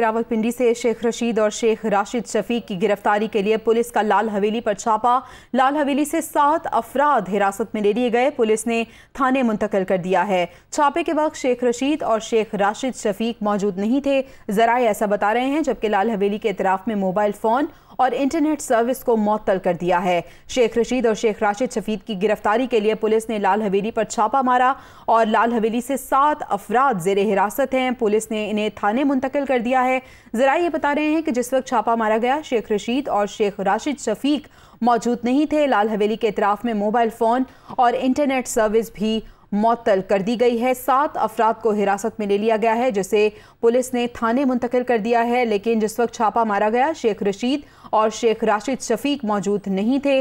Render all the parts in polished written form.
रावलपिंडी से शेख रशीद और शेख राशिद शफीक की गिरफ्तारी के लिए पुलिस का लाल हवेली पर छापा। लाल हवेली से 7 अफराद हिरासत में ले लिए गए, पुलिस ने थाने मुंतकिल कर दिया है। छापे के वक्त शेख रशीद और शेख राशिद शफीक मौजूद नहीं थे, जराए ऐसा बता रहे हैं, जबकि लाल हवेली के इतराफ में मोबाइल फोन और इंटरनेट सर्विस को मुअत्तल कर दिया है। शेख रशीद और शेख राशिद शफीक की गिरफ्तारी के लिए पुलिस ने लाल हवेली पर छापा मारा और लाल हवेली से 7 अफराद जेरे हिरासत हैं। पुलिस ने इन्हें थाने मुंतकिल कर दिया है। जरा ये बता रहे हैं कि जिस वक्त छापा मारा गया, शेख रशीद और शेख राशिद शफीक मौजूद नहीं थे। लाल हवेली के इतराफ में मोबाइल फोन और इंटरनेट सर्विस भी मुअत्तल कर दी गई है। 7 अफराद को हिरासत में ले लिया गया है, जिसे पुलिस ने थाने मुंतकिल कर दिया है। लेकिन जिस वक्त छापा मारा गया, शेख रशीद और शेख राशिद शफीक मौजूद नहीं थे।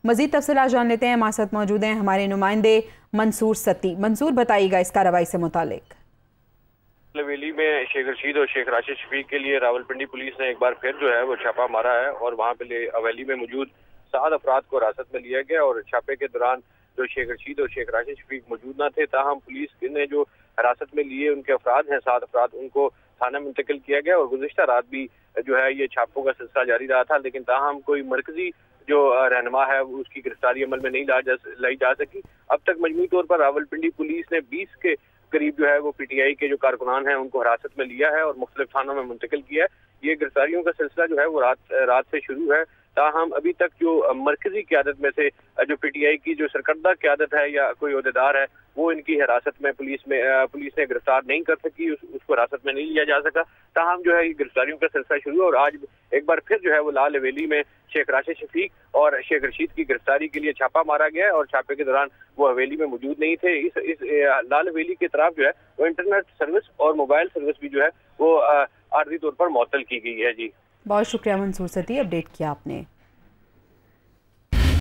मजीद तफसीलात जान लेते हैं। हमारे साथ मौजूद हैं हमारे नुमाइंदे मंसूर सती। मंसूर, बताइएगा इस कार्रवाई से मुतालिक। हवेली में शेख रशीद और शेख राशिद शफीक के लिए रावलपिंडी पुलिस ने एक बार फिर जो है वो छापा मारा है और वहाँ पे हवेली में मौजूद 7 अफराद को हिरासत में लिया गया। और छापे के दौरान जो शेख रशीद और शेख राशिद शफीक मौजूद न थे, ताहम पुलिस ने जो हिरासत में लिए उनके अफराद हैं 7 अफराद, उनको थाना मुंतकिल किया गया। और गुज़िश्ता रात भी जो है ये छापों का सिलसिला जारी रहा था, लेकिन ताहम कोई मरकजी जो रहनुमा है उसकी गिरफ्तारी अमल में नहीं लाई जा सकी। अब तक मजमूई तौर पर रावलपिंडी पुलिस ने 20 के करीब जो है वो पीटीआई के जो कारकुनान हैं उनको हिरासत में लिया है और मुख्तलिफ थानों में मुंतकिल किया है। ये गिरफ्तारियों का सिलसिला जो है वो रात से शुरू है। ताहम अभी तक जो मरकजी क़यादत में से जो पीटीआई की जो सरकर्दा क़यादत है या कोई ओहदेदार है वो इनकी हिरासत में पुलिस ने गिरफ्तार नहीं कर सकी, उसको हिरासत में नहीं लिया जा सका। ताहम जो है ये गिरफ्तारियों का सिलसिला शुरू है और आज एक बार फिर जो है वो लाल हवेली में शेख राशिद शफीक और शेख रशीद की गिरफ्तारी के लिए छापा मारा गया है और छापे के दौरान वो हवेली में मौजूद नहीं थे। इस लाल हवेली की तरफ जो है वो इंटरनेट सर्विस और मोबाइल सर्विस भी जो है वो आर्जी तौर पर मुअत्तल की गई है। जी, बहुत शुक्रिया मंसूर सती, अपडेट किया आपने।